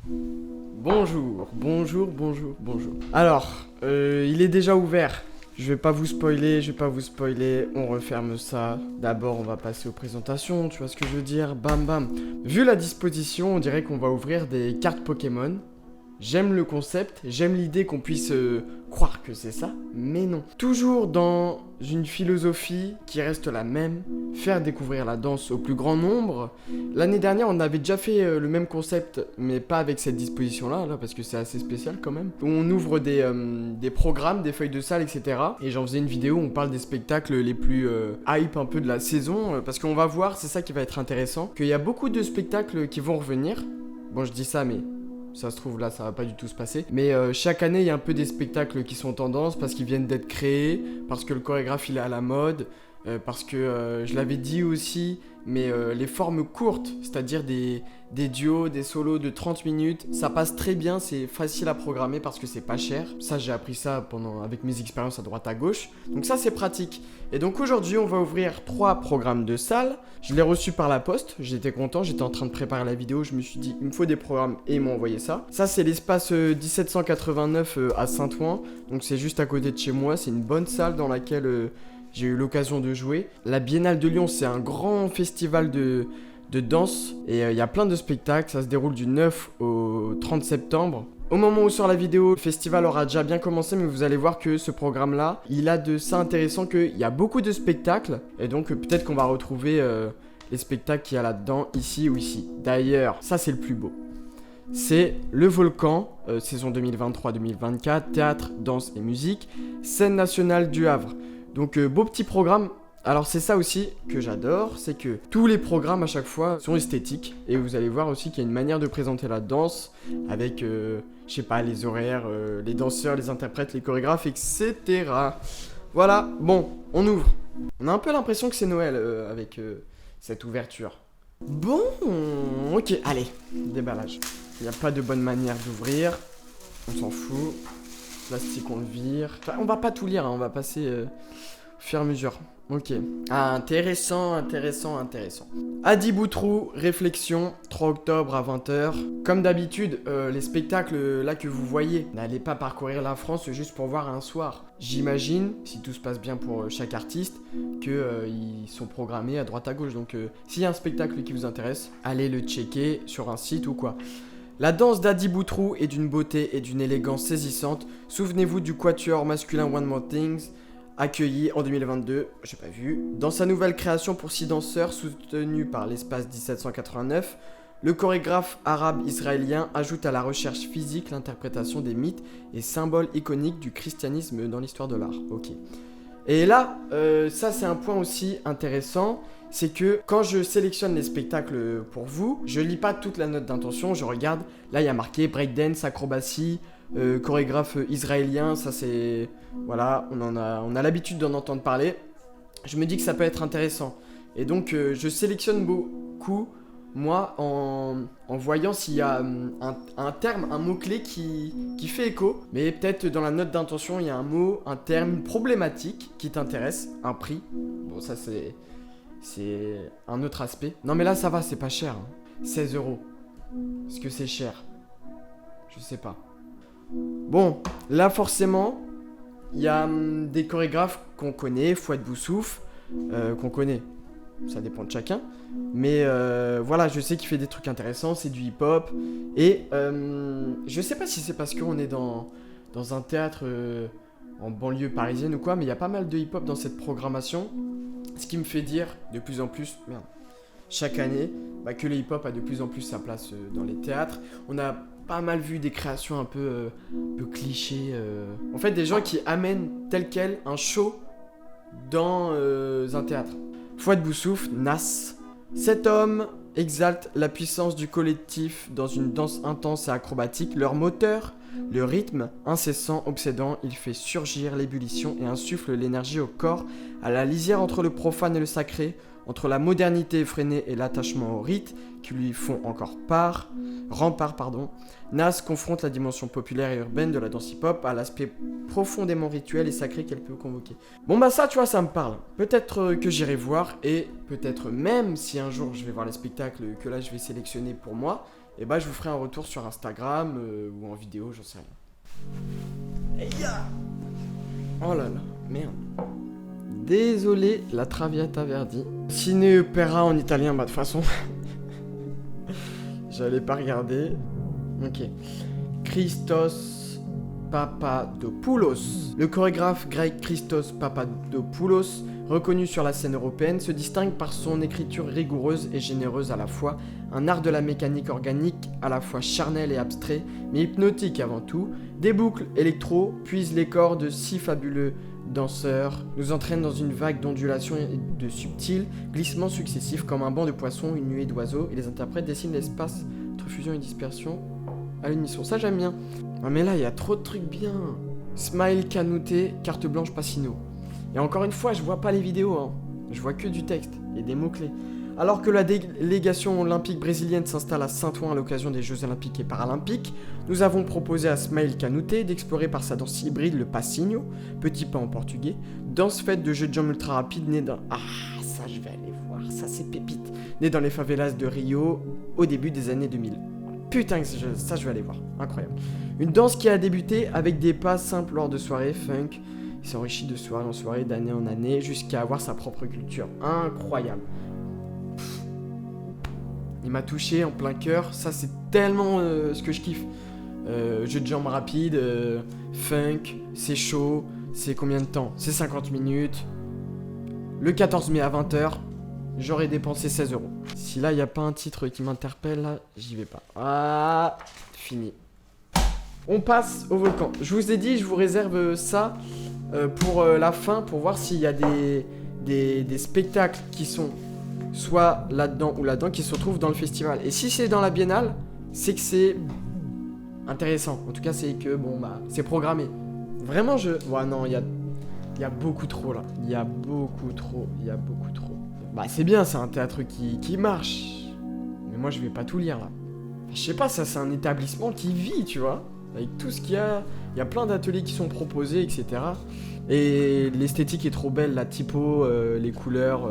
Bonjour, bonjour, bonjour, bonjour. Alors, il est déjà ouvert. Je vais pas vous spoiler, on referme ça. D'abord, on va passer aux présentations, tu vois ce que je veux dire? Bam bam. Vu la disposition, on dirait qu'on va ouvrir des cartes Pokémon. J'aime le concept, j'aime l'idée qu'on puisse croire que c'est ça, mais non. Toujours dans une philosophie qui reste la même, faire découvrir la danse au plus grand nombre. L'année dernière, on avait déjà fait le même concept, mais pas avec cette disposition-là, parce que c'est assez spécial quand même. Où on ouvre des programmes, des feuilles de salle, etc. Et j'en faisais une vidéo où on parle des spectacles les plus hype un peu de la saison, parce qu'on va voir, c'est ça qui va être intéressant, qu'il y a beaucoup de spectacles qui vont revenir. Bon, je dis ça, mais ça se trouve là, ça va pas du tout se passer. Mais chaque année, il y a un peu des spectacles qui sont tendance parce qu'ils viennent d'être créés, parce que le chorégraphe il est à la mode, parce que je l'avais dit aussi, mais les formes courtes, c'est-à-dire des duos, des solos de 30 minutes, ça passe très bien, c'est facile à programmer parce que c'est pas cher. Ça, j'ai appris ça avec mes expériences à droite à gauche. Donc ça, c'est pratique. Et donc aujourd'hui, on va ouvrir 3 programmes de salle. Je l'ai reçu par la poste, j'étais content, j'étais en train de préparer la vidéo, je me suis dit, il me faut des programmes et ils m'ont envoyé ça. Ça, c'est l'espace 1789 à Saint-Ouen, donc c'est juste à côté de chez moi, c'est une bonne salle dans laquelle j'ai eu l'occasion de jouer. La Biennale de Lyon, c'est un grand festival de danse et il y a plein de spectacles, ça se déroule du 9 au 30 septembre. Au moment où sort la vidéo, le festival aura déjà bien commencé, mais vous allez voir que ce programme-là, il a de ça intéressant qu'il y a beaucoup de spectacles, et donc peut-être qu'on va retrouver les spectacles qu'il y a là-dedans, ici ou ici. D'ailleurs, ça c'est le plus beau. C'est le Volcan, saison 2023-2024, théâtre, danse et musique, scène nationale du Havre. Donc beau petit programme. Alors c'est ça aussi que j'adore, c'est que tous les programmes à chaque fois sont esthétiques et vous allez voir aussi qu'il y a une manière de présenter la danse avec, je sais pas, les horaires, les danseurs, les interprètes, les chorégraphes, etc. Voilà, bon, on ouvre. On a un peu l'impression que c'est Noël avec cette ouverture. Bon, ok, allez, déballage. Il n'y a pas de bonne manière d'ouvrir, on s'en fout. Plastique on le vire. Enfin, on va pas tout lire, hein, on va passer au fur et à mesure. Ok. Ah, intéressant. Adi Boutrou, réflexion, 3 octobre à 20h. Comme d'habitude, les spectacles là que vous voyez, n'allez pas parcourir la France juste pour voir un soir. J'imagine, si tout se passe bien pour chaque artiste, qu'ils sont programmés à droite à gauche. Donc s'il y a un spectacle qui vous intéresse, allez le checker sur un site ou quoi. La danse d'Adi Boutrou est d'une beauté et d'une élégance saisissante. Souvenez-vous du quatuor masculin One More Things, accueilli en 2022, j'ai pas vu. Dans sa nouvelle création pour 6 danseurs, soutenue par l'espace 1789, le chorégraphe arabe-israélien ajoute à la recherche physique l'interprétation des mythes et symboles iconiques du christianisme dans l'histoire de l'art. Ok. Et là, ça c'est un point aussi intéressant, c'est que quand je sélectionne les spectacles pour vous, je lis pas toute la note d'intention, je regarde, là il y a marqué breakdance, acrobatie, chorégraphe israélien, ça c'est... Voilà, on a l'habitude d'en entendre parler. Je me dis que ça peut être intéressant. Et donc je sélectionne beaucoup, moi, en voyant s'il y a un terme, un mot-clé qui fait écho. Mais peut-être dans la note d'intention, il y a un mot, un terme, une problématique qui t'intéresse, un prix. Bon, ça c'est un autre aspect. Non mais là ça va, c'est pas cher. 16 euros. Est-ce que c'est cher? Je sais pas. Bon, là forcément, il y a des chorégraphes qu'on connaît, Fouad Boussouf, qu'on connaît. Ça dépend de chacun. Mais voilà, je sais qu'il fait des trucs intéressants, c'est du hip-hop. Et je sais pas si c'est parce qu'on est dans un théâtre en banlieue parisienne ou quoi, mais il y a pas mal de hip-hop dans cette programmation. Ce qui me fait dire de plus en plus, chaque année, que le hip-hop a de plus en plus sa place dans les théâtres. On a pas mal vu des créations un peu clichés. En fait, des gens qui amènent tel quel un show dans un théâtre. Fouad Boussouf, Nas. Cet homme exalte la puissance du collectif dans une danse intense et acrobatique. Leur moteur, le rythme incessant, obsédant, il fait surgir l'ébullition et insuffle l'énergie au corps, à la lisière entre le profane et le sacré, entre la modernité effrénée et l'attachement au rite qui lui font encore rempart. Nas confronte la dimension populaire et urbaine de la danse hip-hop à l'aspect profondément rituel et sacré qu'elle peut convoquer. Bon bah ça, tu vois, ça me parle. Peut-être que j'irai voir et peut-être même si un jour je vais voir les spectacles que là je vais sélectionner pour moi, et bah je vous ferai un retour sur Instagram ou en vidéo, j'en sais rien. Oh là là, merde. Désolé, la Traviata Verdi. Ciné opéra en italien, bah de toute façon, j'allais pas regarder. Ok. Christos Papadopoulos. Le chorégraphe grec Christos Papadopoulos, reconnu sur la scène européenne, se distingue par son écriture rigoureuse et généreuse à la fois, un art de la mécanique organique à la fois charnel et abstrait, mais hypnotique avant tout. Des boucles électro puisent les corps de six fabuleux danseurs, nous entraînent dans une vague d'ondulations et de subtils glissements successifs comme un banc de poissons, une nuée d'oiseaux, et les interprètes dessinent l'espace entre fusion et dispersion à l'unisson. Ça j'aime bien. Ah mais là il y a trop de trucs bien. Smile Canouté, carte blanche Pacino. Et encore une fois, je vois pas les vidéos, hein. Je vois que du texte et des mots-clés. Alors que la délégation olympique brésilienne s'installe à Saint-Ouen à l'occasion des Jeux Olympiques et Paralympiques, nous avons proposé à Smile Canouté d'explorer par sa danse hybride le passinho, petit pas en portugais, danse faite de jeux de jambes ultra rapides née dans... Ah, ça je vais aller voir, ça c'est pépite. Né dans les favelas de Rio au début des années 2000. Putain, ça je vais aller voir, incroyable. Une danse qui a débuté avec des pas simples lors de soirées funk, il s'enrichit de soirée en soirée, d'année en année, jusqu'à avoir sa propre culture. Incroyable. Il m'a touché en plein cœur. Ça, c'est tellement ce que je kiffe. Jeu de jambes rapide, funk, c'est chaud. C'est combien de temps? C'est 50 minutes. Le 14 mai à 20h, j'aurais dépensé 16 €. Si là, il n'y a pas un titre qui m'interpelle, là, j'y vais pas. Ah, fini. On passe au volcan. Je vous ai dit, je vous réserve ça pour la fin, pour voir s'il y a des spectacles qui sont soit là-dedans ou là-dedans, qui se retrouvent dans le festival. Et si c'est dans la biennale, c'est que c'est intéressant. En tout cas, c'est que, bon, bah, c'est programmé. Vraiment, ouais, non, il y a beaucoup trop, là. Il y a beaucoup trop. Bah, c'est bien, c'est un théâtre qui marche. Mais moi, je vais pas tout lire, là. Je sais pas, ça, c'est un établissement qui vit, tu vois. Avec tout ce qu'il y a. Il y a plein d'ateliers qui sont proposés, etc. Et l'esthétique est trop belle, la typo, les couleurs,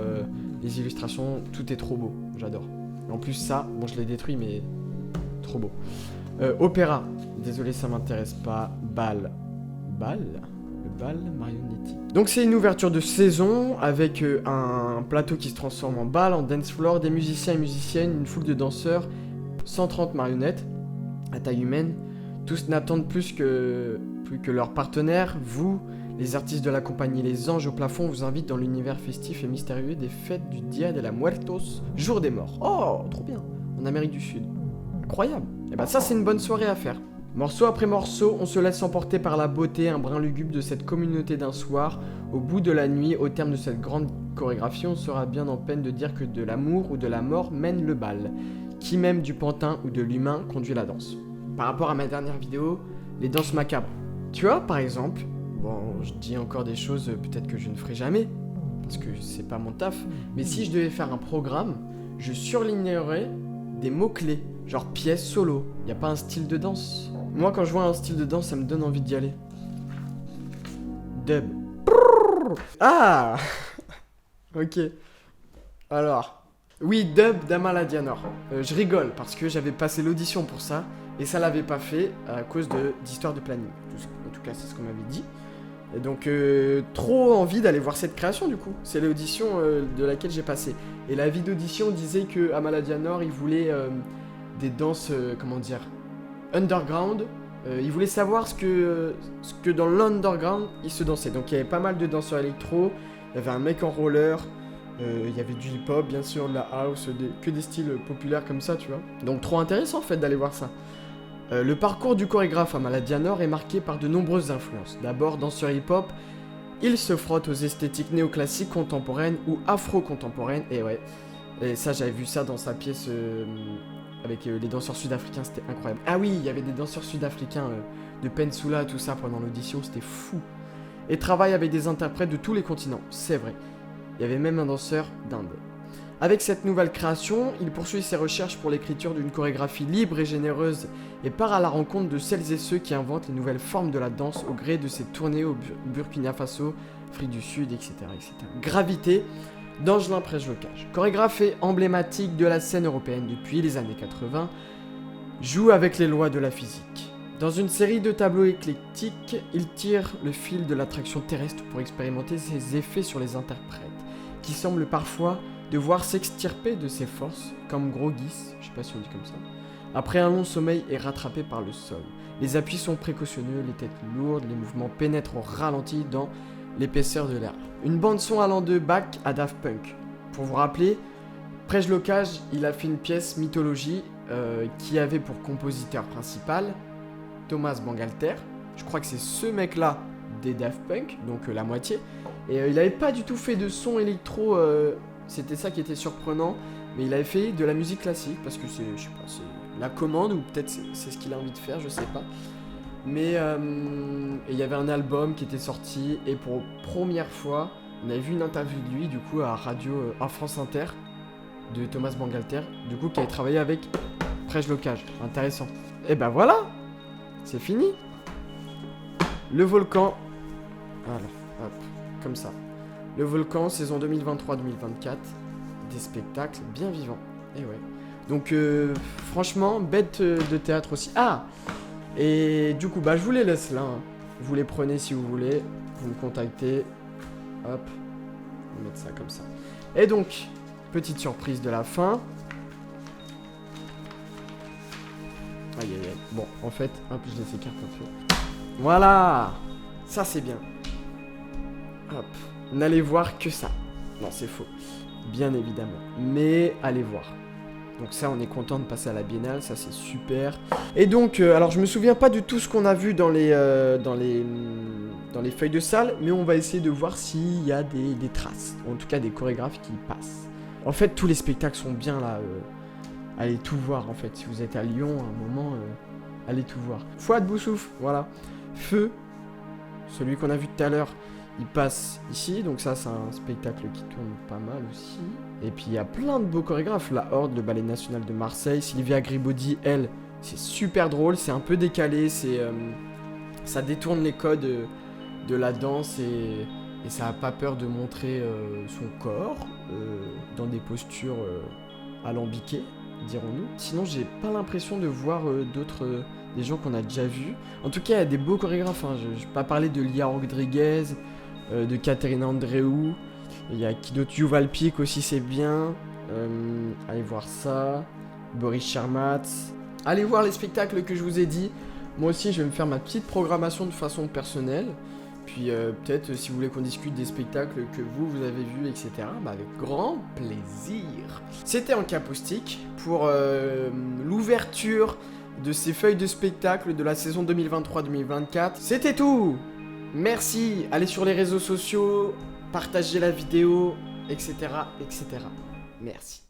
les illustrations, tout est trop beau. J'adore. Et en plus, ça, bon, je l'ai détruit, mais trop beau. Opéra. Désolé, ça m'intéresse pas. Bal. Le bal marionnettique. Donc c'est une ouverture de saison avec un plateau qui se transforme en bal, en dance floor, des musiciens et musiciennes, une foule de danseurs, 130 marionnettes à taille humaine. Tous n'attendent plus que leurs partenaires. Vous, les artistes de la compagnie Les Anges au plafond, vous invitent dans l'univers festif et mystérieux des fêtes du Dia de la Muertos, jour des morts. Oh, trop bien. En Amérique du Sud. Incroyable. Et bah ça, c'est une bonne soirée à faire. Morceau après morceau, on se laisse emporter par la beauté, un brin lugubre de cette communauté d'un soir. Au bout de la nuit, au terme de cette grande chorégraphie, on sera bien en peine de dire que de l'amour ou de la mort mène le bal. Qui même du pantin ou de l'humain conduit la danse. Par rapport à ma dernière vidéo, les danses macabres. Tu vois, par exemple, bon, je dis encore des choses peut-être que je ne ferai jamais, parce que c'est pas mon taf, mais si je devais faire un programme, je surlignerais des mots-clés, genre pièce solo. Y a pas un style de danse? Moi, quand je vois un style de danse, ça me donne envie d'y aller. Dub. Ah. Ok. Alors. Oui, dub d'Amala Dianor. Je rigole, parce que j'avais passé l'audition pour ça, et ça l'avait pas fait à cause d'histoires de planning. En tout cas, c'est ce qu'on m'avait dit. Et donc, trop envie d'aller voir cette création, du coup. C'est l'audition de laquelle j'ai passé. Et la vie d'audition disait que Amala Dianor, il voulait des danses, comment dire, underground. Il voulait savoir ce que dans l'underground, il se dansait. Donc, il y avait pas mal de danseurs électro. Il y avait un mec en roller. Il y avait du hip-hop, bien sûr, de la house, que des styles populaires comme ça, tu vois. Donc, trop intéressant, en fait, d'aller voir ça. Le parcours du chorégraphe Amala Dianor est marqué par de nombreuses influences. D'abord, danseur hip-hop, il se frotte aux esthétiques néoclassiques contemporaines ou afro-contemporaines. Et ouais, et ça, j'avais vu ça dans sa pièce avec les danseurs sud-africains, c'était incroyable. Ah oui, il y avait des danseurs sud-africains de Pensula, tout ça, pendant l'audition, c'était fou. Et travaille avec des interprètes de tous les continents, c'est vrai. Il y avait même un danseur d'Inde. Avec cette nouvelle création, il poursuit ses recherches pour l'écriture d'une chorégraphie libre et généreuse et part à la rencontre de celles et ceux qui inventent les nouvelles formes de la danse au gré de ses tournées au Burkina Faso, Afrique du Sud, etc. etc. Gravité d'Angelin Prejlocage. Chorégraphe emblématique de la scène européenne depuis les années 80, joue avec les lois de la physique. Dans une série de tableaux éclectiques, il tire le fil de l'attraction terrestre pour expérimenter ses effets sur les interprètes, qui semblent parfois devoir s'extirper de ses forces, comme Grogis, je sais pas si on dit comme ça, après un long sommeil et rattrapé par le sol. Les appuis sont précautionneux, les têtes lourdes, les mouvements pénètrent au ralenti dans l'épaisseur de l'air. Une bande son allant de Bach à Daft Punk. Pour vous rappeler, Prej Locage, il a fait une pièce Mythologie qui avait pour compositeur principal Thomas Bangalter. Je crois que c'est ce mec-là des Daft Punk, donc la moitié. Et il avait pas du tout fait de son électro, c'était ça qui était surprenant. Mais il avait fait de la musique classique parce que c'est, je sais pas, c'est la commande ou peut-être c'est ce qu'il a envie de faire, je sais pas. Mais il y avait un album qui était sorti et pour première fois, on avait vu une interview de lui du coup à à France Inter de Thomas Bangalter, du coup qui avait travaillé avec Prej Locage. Intéressant. Et ben voilà, c'est fini. Le volcan. Voilà, hop, comme ça. Le volcan, saison 2023-2024. Des spectacles bien vivants. Et ouais. Donc franchement, bête de théâtre aussi. Ah! Et du coup, bah je vous les laisse là. Hein. Vous les prenez si vous voulez. Vous me contactez. Hop. On va mettre ça comme ça. Et donc, petite surprise de la fin. Aïe aïe aïe. Bon, en fait, hop, je les écarte un peu. Voilà! Ça c'est bien. Hop. N'allez voir que ça. Non, c'est faux. Bien évidemment. Mais allez voir. Donc ça, on est content de passer à la biennale, ça c'est super. Et donc, alors je me souviens pas de tout ce qu'on a vu dans les feuilles de salle, mais on va essayer de voir s'il y a des traces, en tout cas des chorégraphes qui passent. En fait, tous les spectacles sont bien là. Allez tout voir en fait. Si vous êtes à Lyon, à un moment, allez tout voir. Fouad Boussouf, voilà. Feu, celui qu'on a vu tout à l'heure. Il passe ici, donc ça c'est un spectacle qui tourne pas mal aussi. Et puis il y a plein de beaux chorégraphes, la Horde, le Ballet National de Marseille, Sylvia Gribaudy, elle, c'est super drôle, c'est un peu décalé, ça détourne les codes de la danse et ça a pas peur de montrer son corps dans des postures alambiquées, dirons-nous. Sinon j'ai pas l'impression de voir des gens qu'on a déjà vus. En tout cas il y a des beaux chorégraphes, hein. Je vais pas parler de Lia Rodriguez, de Katerina Andreou, il y a qui d'autre, Yuval Pic aussi c'est bien, allez voir ça, Boris Charmatz, allez voir les spectacles que je vous ai dit. Moi aussi je vais me faire ma petite programmation de façon personnelle, puis peut-être si vous voulez qu'on discute des spectacles que vous avez vus, etc., bah avec grand plaisir. C'était en capoustique pour l'ouverture de ces feuilles de spectacle de la saison 2023-2024. C'était tout. Merci, allez sur les réseaux sociaux, partagez la vidéo, etc., etc. Merci.